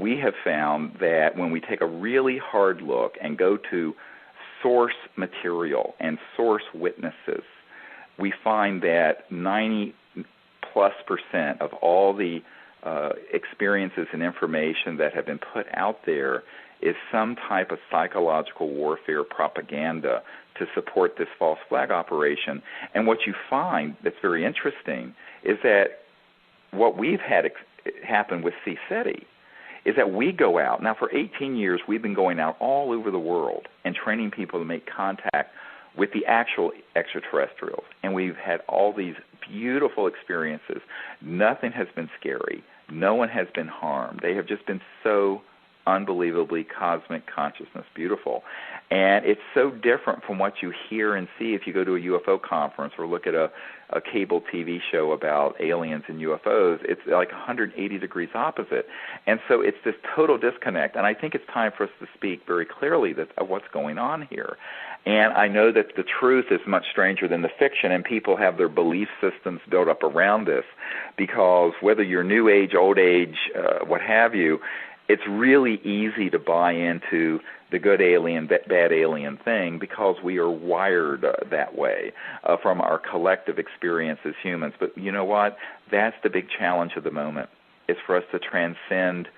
we have found that when we take a really hard look and go to source material and source witnesses, we find that 90+% of all the experiences and information that have been put out there is some type of psychological warfare propaganda to support this false flag operation. And what you find that's very interesting is that what we've had happen with CSETI is that we go out. Now, for 18 years, we've been going out all over the world and training people to make contact with the actual extraterrestrials. And we've had all these beautiful experiences. Nothing has been scary. No one has been harmed. They have just been so unbelievably cosmic consciousness beautiful. And it's so different from what you hear and see if you go to a UFO conference or look at a cable TV show about aliens and UFOs. It's like 180 degrees opposite. And so it's this total disconnect. And I think it's time for us to speak very clearly of what's going on here. And I know that the truth is much stranger than the fiction, and people have their belief systems built up around this because whether you're new age, old age, what have you, it's really easy to buy into the good alien, bad alien thing because we are wired that way from our collective experience as humans. But you know what? That's the big challenge of the moment. It's for us to transcend,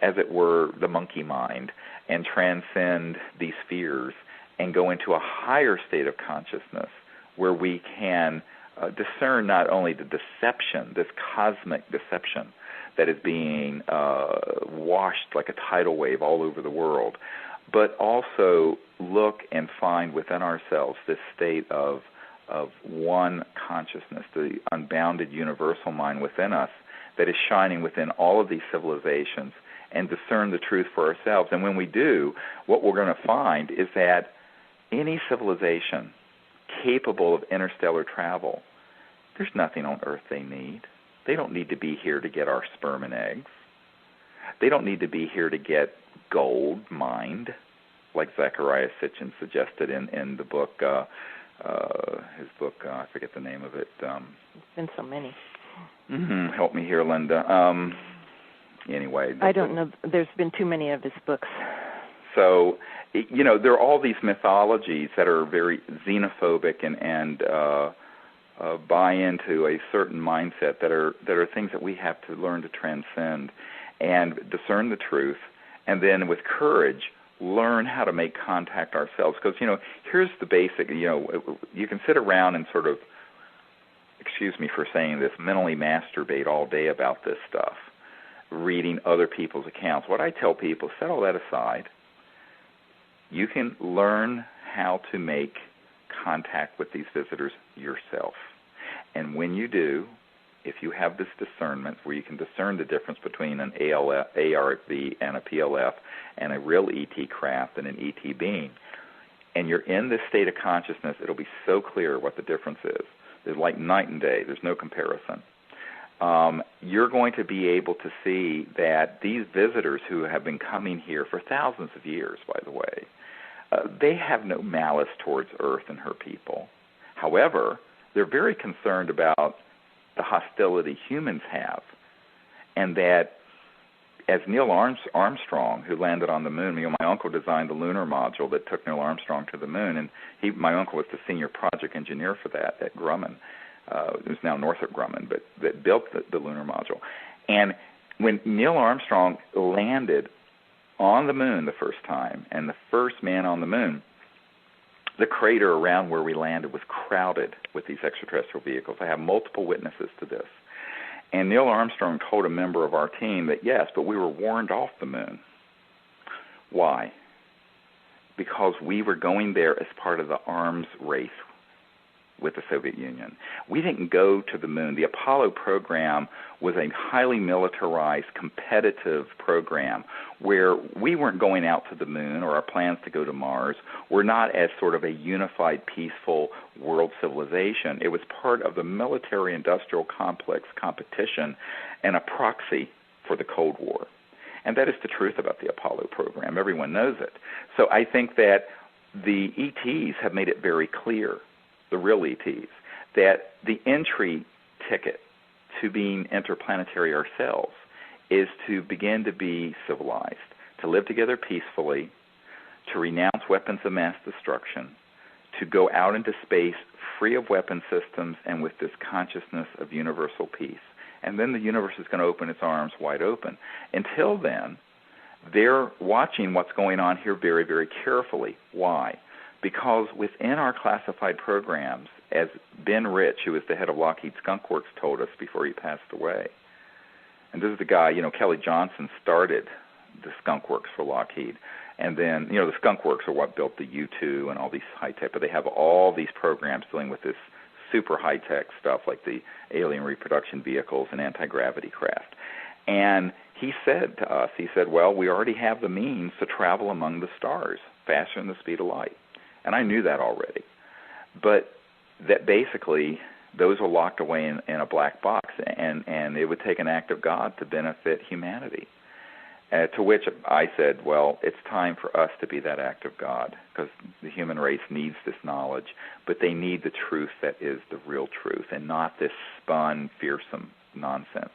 as it were, the monkey mind and transcend these fears and go into a higher state of consciousness where we can discern not only the deception, this cosmic deception that is being washed like a tidal wave all over the world, but also look and find within ourselves this state of one consciousness, the unbounded universal mind within us that is shining within all of these civilizations, and discern the truth for ourselves. And when we do, what we're going to find is that any civilization capable of interstellar travel, there's nothing on Earth they need. They don't need to be here to get our sperm and eggs. They don't need to be here to get gold mined, like Zecharia Sitchin suggested in the book, his book, I forget the name of it. There's been so many. Help me here, Linda. Anyway. I don't know. There's been too many of his books. So, you know, there are all these mythologies that are very xenophobic and buy into a certain mindset that are things that we have to learn to transcend and discern the truth, and then with courage learn how to make contact ourselves. Because, you know, here's the basic, you know, you can sit around and sort of, excuse me for saying this, mentally masturbate all day about this stuff, reading other people's accounts. What I tell people, set all that aside. You can learn how to make contact with these visitors yourself. And when you do, if you have this discernment where you can discern the difference between an ARV and a PLF and a real ET craft and an ET being, and you're in this state of consciousness, it'll be so clear what the difference is. It's like night and day. There's no comparison. You're going to be able to see that these visitors who have been coming here for thousands of years, by the way, they have no malice towards Earth and her people. However, they're very concerned about the hostility humans have, and that as Neil Armstrong, who landed on the moon, you know, my uncle designed the lunar module that took Neil Armstrong to the moon, and my uncle was the senior project engineer for that at Grumman. It was now Northrop Grumman, but that built the lunar module. And when Neil Armstrong landed on the moon the first time, and the first man on the moon, the crater around where we landed was crowded with these extraterrestrial vehicles. I have multiple witnesses to this. And Neil Armstrong told a member of our team that, yes, but we were warned off the moon. Why? Because we were going there as part of the arms race with the Soviet Union. We didn't go to the moon. The Apollo program was a highly militarized, competitive program where we weren't going out to the moon, or our plans to go to Mars were not as sort of a unified, peaceful world civilization. It was part of the military-industrial complex competition and a proxy for the Cold War. And that is the truth about the Apollo program. Everyone knows it. So I think that the ETs have made it very clear, the real ETs, that the entry ticket to being interplanetary ourselves is to begin to be civilized, to live together peacefully, to renounce weapons of mass destruction, to go out into space free of weapon systems and with this consciousness of universal peace. And then the universe is going to open its arms wide open. Until then, they're watching what's going on here very, very carefully. Why? Because within our classified programs, as Ben Rich, who was the head of Lockheed Skunk Works, told us before he passed away, and this is the guy, Kelly Johnson started the Skunk Works for Lockheed. And then, the Skunk Works are what built the U-2 and all these high-tech, but they have all these programs dealing with this super high-tech stuff like the alien reproduction vehicles and anti-gravity craft. And he said to us, well, we already have the means to travel among the stars faster than the speed of light. And I knew that already. But that basically those are locked away in a black box, and it would take an act of God to benefit humanity. To which I said, well, it's time for us to be that act of God, because the human race needs this knowledge, but they need the truth that is the real truth and not this spun, fearsome nonsense.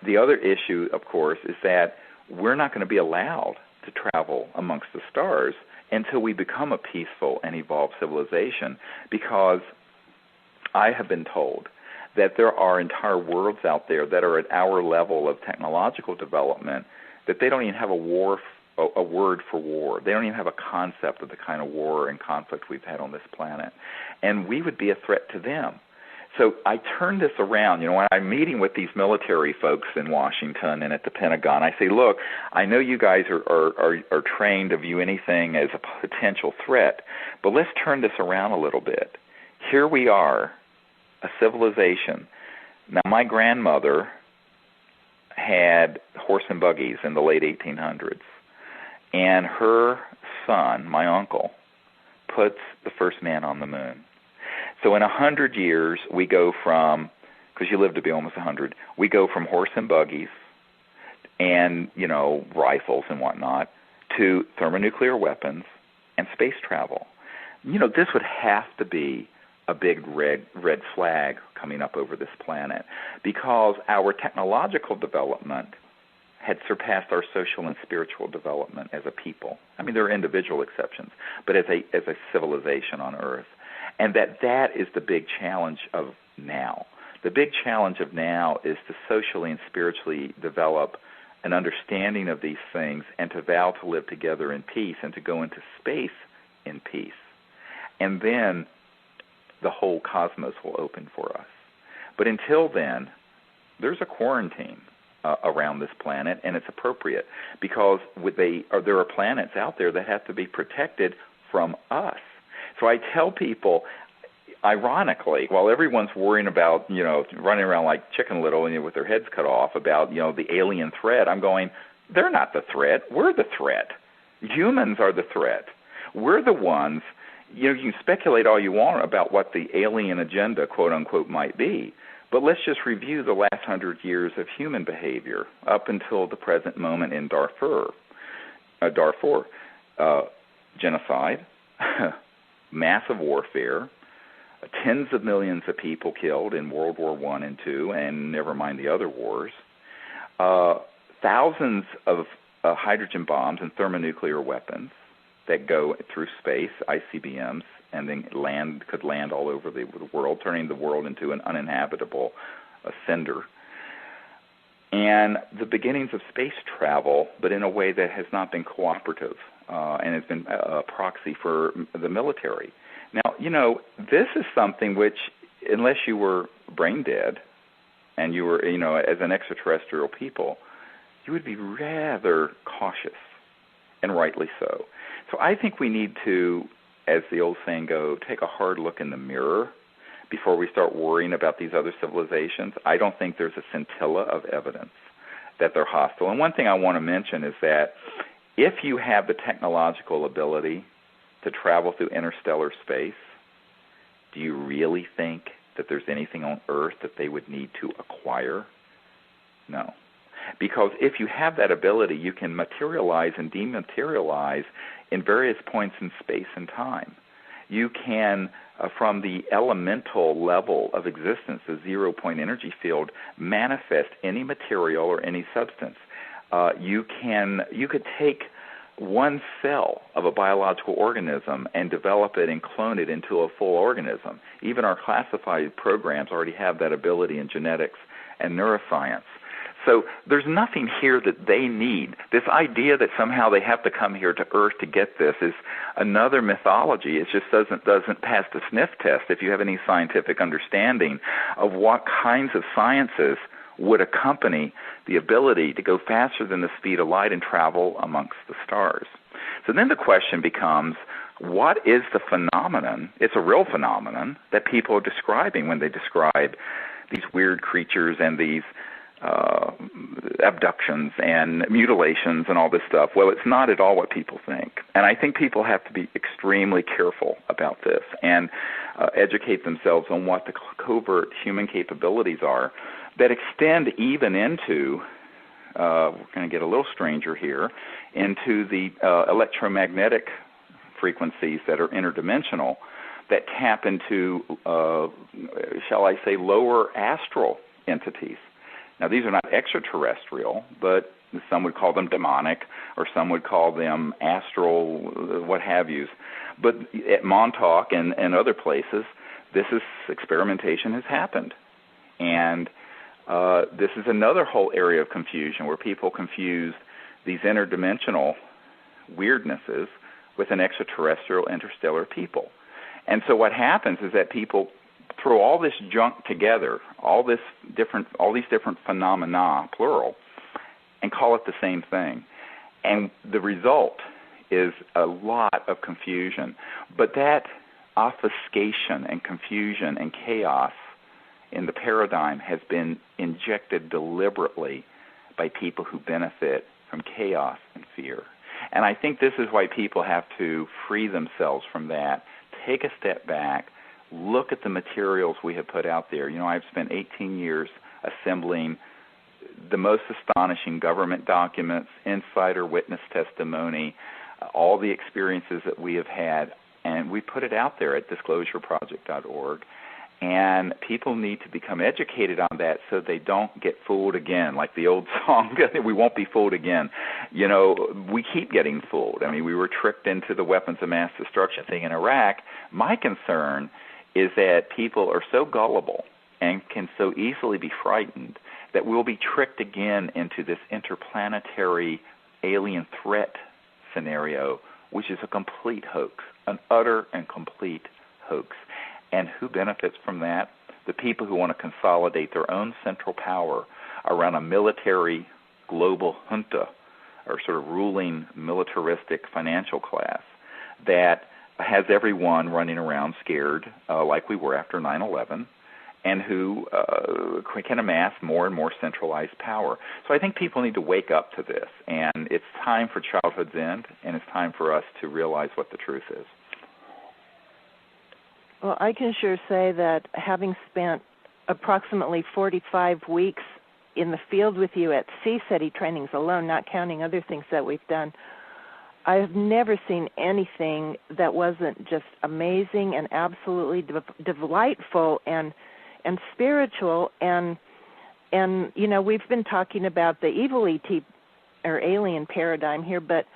The other issue, of course, is that we're not going to be allowed to travel amongst the stars until we become a peaceful and evolved civilization, because I have been told that there are entire worlds out there that are at our level of technological development that they don't even have a word for war. They don't even have a concept of the kind of war and conflict we've had on this planet. And we would be a threat to them. So I turn this around. When I'm meeting with these military folks in Washington and at the Pentagon, I say, look, I know you guys are trained to view anything as a potential threat, but let's turn this around a little bit. Here we are, a civilization. Now, my grandmother had horse and buggies in the late 1800s, and her son, my uncle, puts the first man on the moon. So in 100 years, we go from, because you live to be almost 100, we go from horse and buggies and, rifles and whatnot to thermonuclear weapons and space travel. This would have to be a big red flag coming up over this planet, because our technological development had surpassed our social and spiritual development as a people. I mean, there are individual exceptions, but as a civilization on Earth. And that is the big challenge of now. The big challenge of now is to socially and spiritually develop an understanding of these things and to vow to live together in peace and to go into space in peace. And then the whole cosmos will open for us. But until then, there's a quarantine around this planet, and it's appropriate, because there are planets out there that have to be protected from us. So I tell people, ironically, while everyone's worrying about, running around like Chicken Little with their heads cut off about, the alien threat, I'm going, they're not the threat. We're the threat. Humans are the threat. We're the ones. You can speculate all you want about what the alien agenda, quote unquote, might be, but let's just review the last 100 years of human behavior up until the present moment in Darfur. Genocide, massive warfare, tens of millions of people killed in World War I and II, and never mind the other wars, thousands of hydrogen bombs and thermonuclear weapons that go through space, ICBMs, and then could land all over the world, turning the world into an uninhabitable cinder. And the beginnings of space travel, but in a way that has not been cooperative and has been a proxy for the military. Now, this is something which, unless you were brain dead and you were, as an extraterrestrial people, you would be rather cautious, and rightly so. So I think we need to, as the old saying goes, take a hard look in the mirror before we start worrying about these other civilizations. I don't think there's a scintilla of evidence that they're hostile. And one thing I want to mention is that if you have the technological ability to travel through interstellar space, do you really think that there's anything on Earth that they would need to acquire? No. Because if you have that ability, you can materialize and dematerialize in various points in space and time. You can, from the elemental level of existence, the zero-point energy field, manifest any material or any substance. You could take one cell of a biological organism and develop it and clone it into a full organism. Even our classified programs already have that ability in genetics and neuroscience. So there's nothing here that they need. This idea that somehow they have to come here to Earth to get this is another mythology. It just doesn't pass the sniff test if you have any scientific understanding of what kinds of sciences would accompany the ability to go faster than the speed of light and travel amongst the stars. So then the question becomes, what is the phenomenon? It's a real phenomenon that people are describing when they describe these weird creatures and these abductions and mutilations and all this stuff. Well, it's not at all what people think. And I think people have to be extremely careful about this and educate themselves on what the covert human capabilities are that extend even into, we're going to get a little stranger here, into the electromagnetic frequencies that are interdimensional that tap into, shall I say, lower astral entities. Now, these are not extraterrestrial, but some would call them demonic, or some would call them astral, what have yous. But at Montauk and other places, experimentation has happened. And this is another whole area of confusion where people confuse these interdimensional weirdnesses with an extraterrestrial, interstellar people. And so what happens is that people throw all this junk together, all these different phenomena, plural, and call it the same thing. And the result is a lot of confusion. But that obfuscation and confusion and chaos in the paradigm has been injected deliberately by people who benefit from chaos and fear. And I think this is why people have to free themselves from that, take a step back, look at the materials we have put out there. You know, I've spent 18 years assembling the most astonishing government documents, insider witness testimony, all the experiences that we have had, and we put it out there at disclosureproject.org. And people need to become educated on that so they don't get fooled again, like the old song, we won't be fooled again. You know, we keep getting fooled. I mean, we were tricked into the weapons of mass destruction thing in Iraq. My concern is that people are so gullible and can so easily be frightened that we'll be tricked again into this interplanetary alien threat scenario, which is a complete hoax, an utter and complete hoax. And who benefits from that? The people who want to consolidate their own central power around a military global junta, or sort of ruling militaristic financial class that has everyone running around scared like we were after 9/11, and who can amass more and more centralized power. So I think people need to wake up to this, and it's time for childhood's end, and it's time for us to realize what the truth is. Well, I can sure say that having spent approximately 45 weeks in the field with you at CSETI trainings alone, not counting other things that we've done, I've never seen anything that wasn't just amazing and absolutely delightful and spiritual. And you know, we've been talking about the evil ET or alien paradigm here, but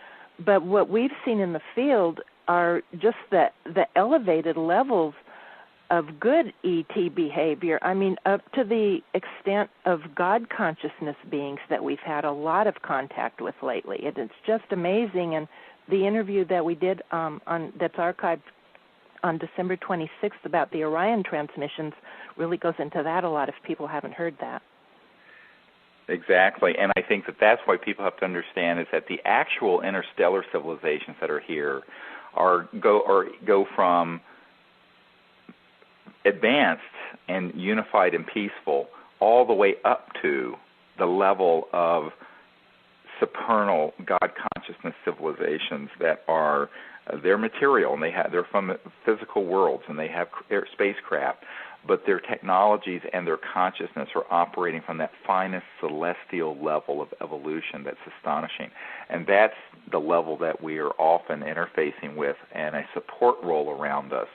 what we've seen in the field are just the elevated levels of good ET behavior. I mean, up to the extent of God consciousness beings that we've had a lot of contact with lately. It's just amazing. And the interview that we did that's archived on December 26th about the Orion transmissions really goes into that. A lot of people haven't heard that. Exactly, and I think that's why people have to understand is that the actual interstellar civilizations that are here go from advanced and unified and peaceful all the way up to the level of supernal God consciousness civilizations that are they're material and they're from physical worlds and they have spacecraft, but their technologies and their consciousness are operating from that finest celestial level of evolution that's astonishing. And that's the level that we are often interfacing with, and a support role around us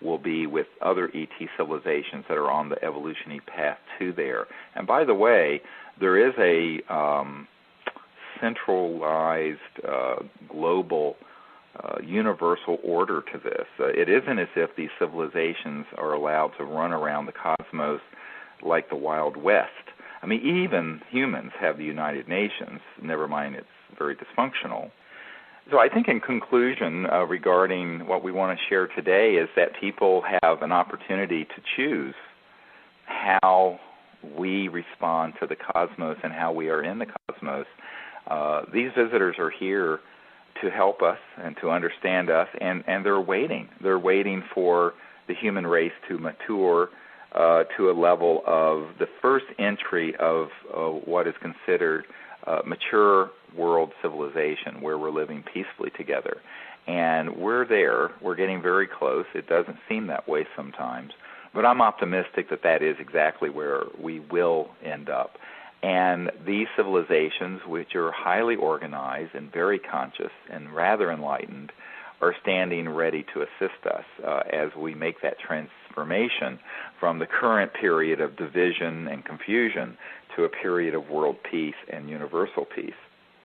will be with other ET civilizations that are on the evolutionary path to there. And by the way, there is a centralized global universal order to this. It isn't as if these civilizations are allowed to run around the cosmos like the Wild West. I mean, even humans have the United Nations, never mind it's very dysfunctional. So I think in conclusion, regarding what we want to share today, is that people have an opportunity to choose how we respond to the cosmos and how we are in the cosmos. These visitors are here to help us and to understand us, and they're waiting. They're waiting for the human race to mature to a level of the first entry of what is considered mature world civilization, where we're living peacefully together. And we're there. We're getting very close. It doesn't seem that way sometimes, but I'm optimistic that that is exactly where we will end up. And these civilizations, which are highly organized and very conscious and rather enlightened, are standing ready to assist us as we make that transformation from the current period of division and confusion to a period of world peace and universal peace.